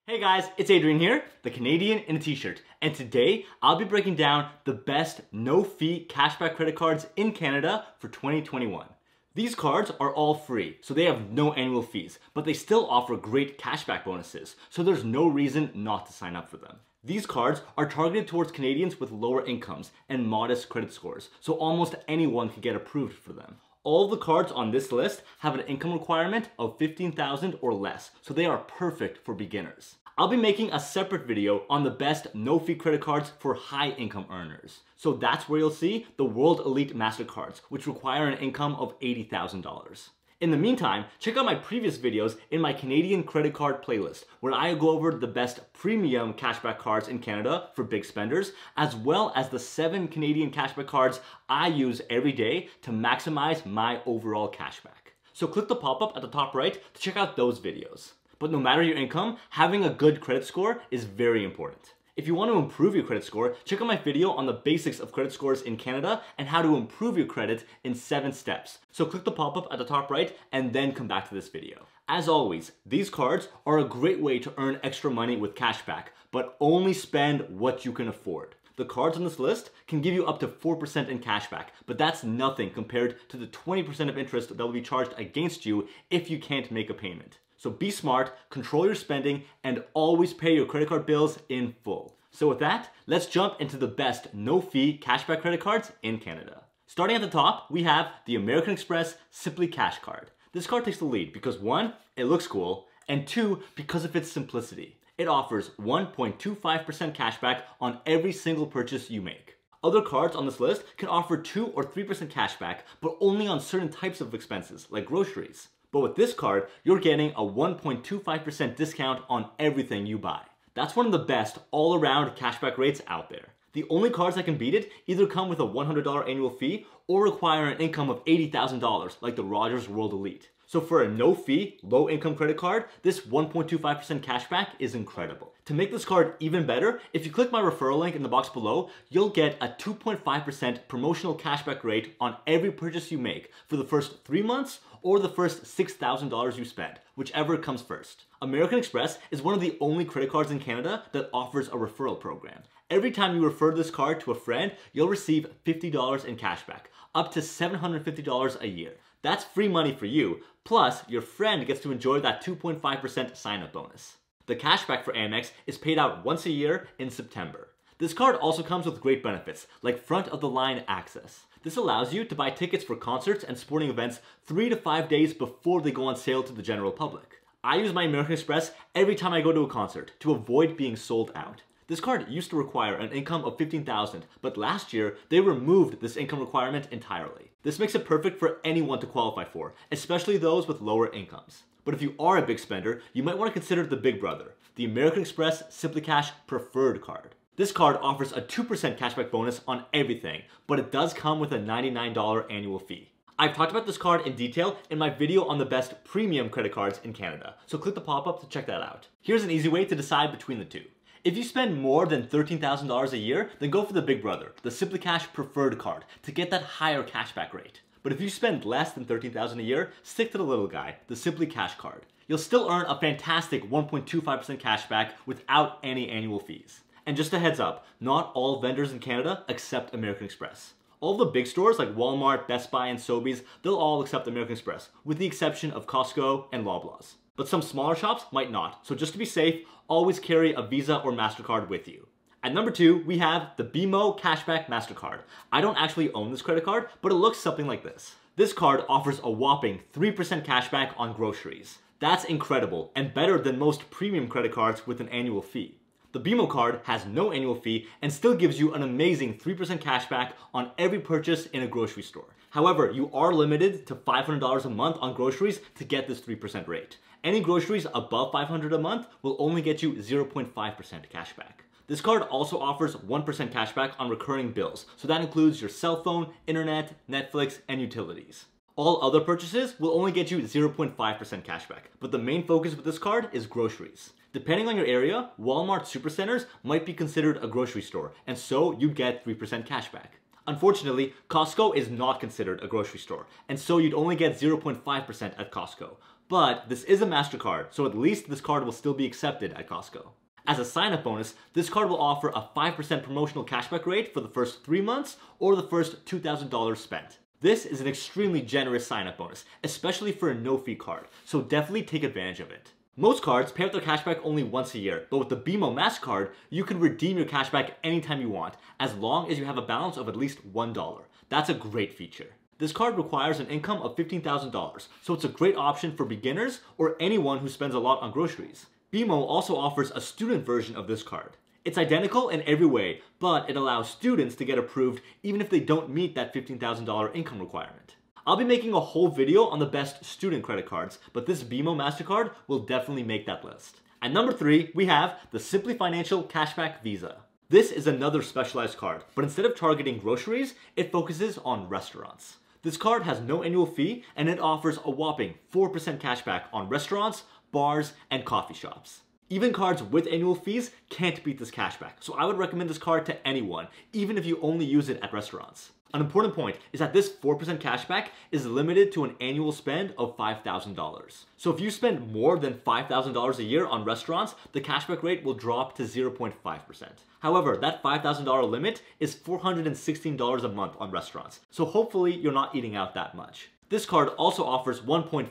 Hey guys, it's Adrian here, the Canadian in a t-shirt, and today I'll be breaking down the best no-fee cashback credit cards in Canada for 2021. These cards are all free, so they have no annual fees, but they still offer great cashback bonuses, so there's no reason not to sign up for them. These cards are targeted towards Canadians with lower incomes and modest credit scores, so almost anyone can get approved for them. All of the cards on this list have an income requirement of $15,000 or less, so they are perfect for beginners. I'll be making a separate video on the best no-fee credit cards for high-income earners. So that's where you'll see the World Elite Mastercards, which require an income of $80,000. In the meantime, check out my previous videos in my Canadian credit card playlist, where I go over the best premium cashback cards in Canada for big spenders, as well as the 7 Canadian cashback cards I use every day to maximize my overall cashback. So click the pop-up at the top right to check out those videos. But no matter your income, having a good credit score is very important. If you want to improve your credit score, check out my video on the basics of credit scores in Canada and how to improve your credit in 7 steps. So click the pop-up at the top right and then come back to this video. As always, these cards are a great way to earn extra money with cashback, but only spend what you can afford. The cards on this list can give you up to 4% in cashback, but that's nothing compared to the 20% of interest that will be charged against you if you can't make a payment. So be smart, control your spending, and always pay your credit card bills in full. So with that, let's jump into the best no-fee cashback credit cards in Canada. Starting at the top, we have the American Express SimplyCash card. This card takes the lead because 1, it looks cool, and 2, because of its simplicity. It offers 1.25% cashback on every single purchase you make. Other cards on this list can offer 2 or 3% cashback, but only on certain types of expenses, like groceries. But with this card, you're getting a 1.25% discount on everything you buy. That's one of the best all-around cashback rates out there. The only cards that can beat it either come with a $100 annual fee or require an income of $80,000 like the Rogers World Elite. So for a no-fee, low-income credit card, this 1.25% cashback is incredible. To make this card even better, if you click my referral link in the box below, you'll get a 2.5% promotional cashback rate on every purchase you make for the first 3 months or the first $6,000 you spend, whichever comes first. American Express is one of the only credit cards in Canada that offers a referral program. Every time you refer this card to a friend, you'll receive $50 in cashback, up to $750 a year. That's free money for you, plus your friend gets to enjoy that 2.5% sign-up bonus. The cashback for Amex is paid out once a year in September. This card also comes with great benefits, like front-of-the-line access. This allows you to buy tickets for concerts and sporting events 3 to 5 days before they go on sale to the general public. I use my American Express every time I go to a concert to avoid being sold out. This card used to require an income of $15,000, but last year they removed this income requirement entirely. This makes it perfect for anyone to qualify for, especially those with lower incomes. But if you are a big spender, you might want to consider the big brother, the American Express SimplyCash Preferred card. This card offers a 2% cashback bonus on everything, but it does come with a $99 annual fee. I've talked about this card in detail in my video on the best premium credit cards in Canada, so click the pop-up to check that out. Here's an easy way to decide between the two. If you spend more than $13,000 a year, then go for the big brother, the SimplyCash Preferred card, to get that higher cashback rate. But if you spend less than $13,000 a year, stick to the little guy, the SimplyCash card. You'll still earn a fantastic 1.25% cashback without any annual fees. And just a heads up, not all vendors in Canada accept American Express. All the big stores like Walmart, Best Buy, and Sobeys, they'll all accept American Express, with the exception of Costco and Loblaws. But some smaller shops might not, so just to be safe, always carry a Visa or MasterCard with you. At number 2, we have the BMO CashBack Mastercard. I don't actually own this credit card, but it looks something like this. This card offers a whopping 3% cashback on groceries. That's incredible, and better than most premium credit cards with an annual fee. The BMO card has no annual fee and still gives you an amazing 3% cashback on every purchase in a grocery store. However, you are limited to $500 a month on groceries to get this 3% rate. Any groceries above $500 a month will only get you 0.5% cashback. This card also offers 1% cashback on recurring bills, so that includes your cell phone, internet, Netflix, and utilities. All other purchases will only get you 0.5% cashback, but the main focus with this card is groceries. Depending on your area, Walmart supercenters might be considered a grocery store, and so you'd get 3% cashback. Unfortunately, Costco is not considered a grocery store, and so you'd only get 0.5% at Costco. But this is a MasterCard, so at least this card will still be accepted at Costco. As a sign-up bonus, this card will offer a 5% promotional cashback rate for the first 3 months or the first $2,000 spent. This is an extremely generous sign-up bonus, especially for a no-fee card, so definitely take advantage of it. Most cards pay out their cashback only once a year, but with the BMO Mastercard, you can redeem your cashback anytime you want, as long as you have a balance of at least $1. That's a great feature. This card requires an income of $15,000, so it's a great option for beginners or anyone who spends a lot on groceries. BMO also offers a student version of this card. It's identical in every way, but it allows students to get approved even if they don't meet that $15,000 income requirement. I'll be making a whole video on the best student credit cards, but this BMO Mastercard will definitely make that list. At number 3, we have the Simplii Financial Cashback Visa. This is another specialized card, but instead of targeting groceries, it focuses on restaurants. This card has no annual fee, and it offers a whopping 4% cashback on restaurants, bars, and coffee shops. Even cards with annual fees can't beat this cashback, so I would recommend this card to anyone, even if you only use it at restaurants. An important point is that this 4% cashback is limited to an annual spend of $5,000. So if you spend more than $5,000 a year on restaurants, the cashback rate will drop to 0.5%. However, that $5,000 limit is $416 a month on restaurants, so hopefully you're not eating out that much. This card also offers 1.5%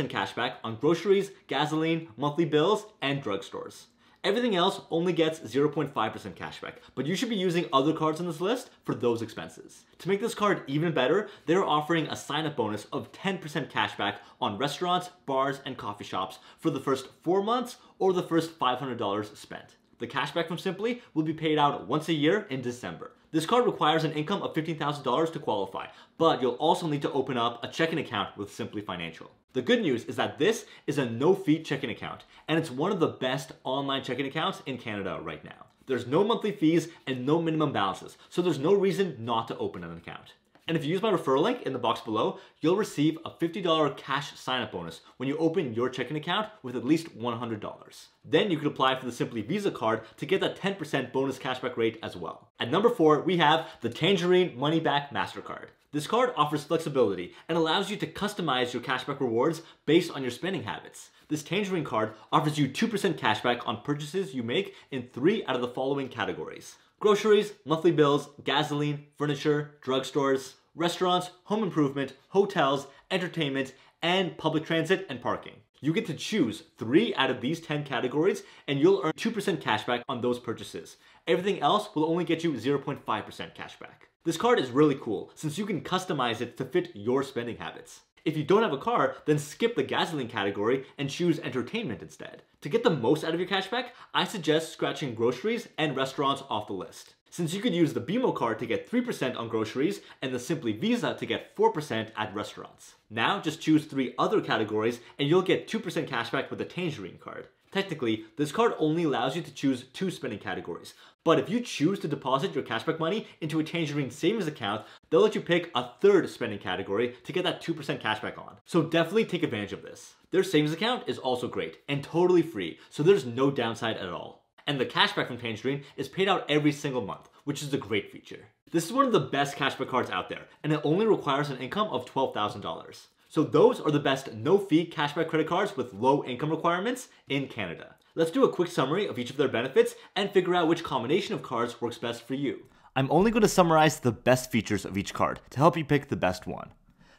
cashback on groceries, gasoline, monthly bills, and drugstores. Everything else only gets 0.5% cashback, but you should be using other cards on this list for those expenses. To make this card even better, they're offering a sign-up bonus of 10% cashback on restaurants, bars, and coffee shops for the first 4 months or the first $500 spent. The cashback from Simplii will be paid out once a year in December. This card requires an income of $15,000 to qualify, but you'll also need to open up a checking account with Simplii Financial. The good news is that this is a no-fee checking account, and it's one of the best online checking accounts in Canada right now. There's no monthly fees and no minimum balances, so there's no reason not to open an account. And if you use my referral link in the box below, you'll receive a $50 cash sign-up bonus when you open your checking account with at least $100. Then you can apply for the Simplii Visa card to get that 10% bonus cashback rate as well. At number 4, we have the Tangerine Money Back Mastercard. This card offers flexibility and allows you to customize your cashback rewards based on your spending habits. This Tangerine card offers you 2% cashback on purchases you make in 3 out of the following categories: groceries, monthly bills, gasoline, furniture, drugstores, restaurants, home improvement, hotels, entertainment, and public transit and parking. You get to choose 3 out of these 10 categories and you'll earn 2% cashback on those purchases. Everything else will only get you 0.5% cashback. This card is really cool since you can customize it to fit your spending habits. If you don't have a car, then skip the gasoline category and choose entertainment instead. To get the most out of your cashback, I suggest scratching groceries and restaurants off the list. Since you could use the BMO card to get 3% on groceries and the Simplii Visa to get 4% at restaurants. Now just choose 3 other categories and you'll get 2% cashback with the Tangerine card. Technically, this card only allows you to choose 2 spending categories, but if you choose to deposit your cashback money into a Tangerine savings account, they'll let you pick a 3rd spending category to get that 2% cashback on. So definitely take advantage of this. Their savings account is also great and totally free, so there's no downside at all. And the cashback from Tangerine is paid out every single month, which is a great feature. This is one of the best cashback cards out there, and it only requires an income of $12,000. So those are the best no-fee cashback credit cards with low income requirements in Canada. Let's do a quick summary of each of their benefits and figure out which combination of cards works best for you. I'm only going to summarize the best features of each card to help you pick the best one.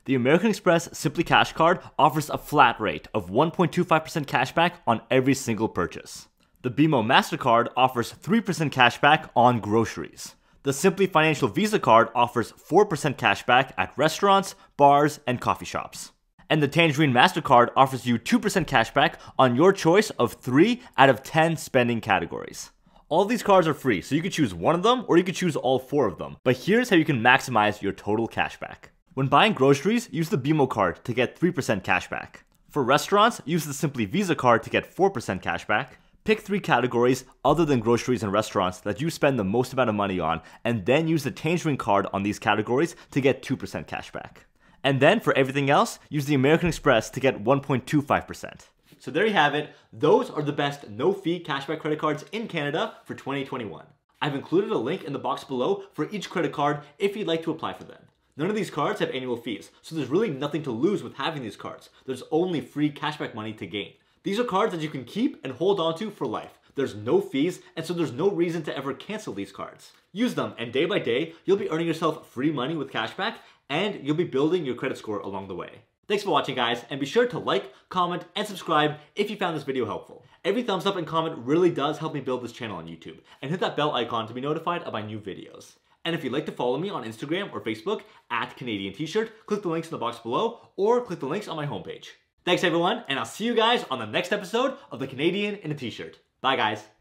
The American Express SimplyCash card offers a flat rate of 1.25% cashback on every single purchase. The BMO Mastercard offers 3% cashback on groceries. The Simplii Financial Visa card offers 4% cashback at restaurants, bars, and coffee shops. And the Tangerine Mastercard offers you 2% cashback on your choice of 3 out of 10 spending categories. All of these cards are free, so you can choose one of them or you can choose all 4 of them. But here's how you can maximize your total cashback. When buying groceries, use the BMO card to get 3% cashback. For restaurants, use the Simplii Visa card to get 4% cashback. Pick 3 categories other than groceries and restaurants that you spend the most amount of money on, and then use the Tangerine card on these categories to get 2% cashback. And then for everything else, use the American Express to get 1.25%. So there you have it. Those are the best no-fee cashback credit cards in Canada for 2021. I've included a link in the box below for each credit card if you'd like to apply for them. None of these cards have annual fees, so there's really nothing to lose with having these cards. There's only free cashback money to gain. These are cards that you can keep and hold on to for life. There's no fees, and so there's no reason to ever cancel these cards. Use them, and day by day, you'll be earning yourself free money with cashback, and you'll be building your credit score along the way. Thanks for watching, guys, and be sure to like, comment, and subscribe if you found this video helpful. Every thumbs up and comment really does help me build this channel on YouTube, and hit that bell icon to be notified of my new videos. And if you'd like to follow me on Instagram or Facebook at Canadian T-shirt, click the links in the box below, or click the links on my homepage. Thanks everyone, and I'll see you guys on the next episode of the Canadian in a T-shirt. Bye guys.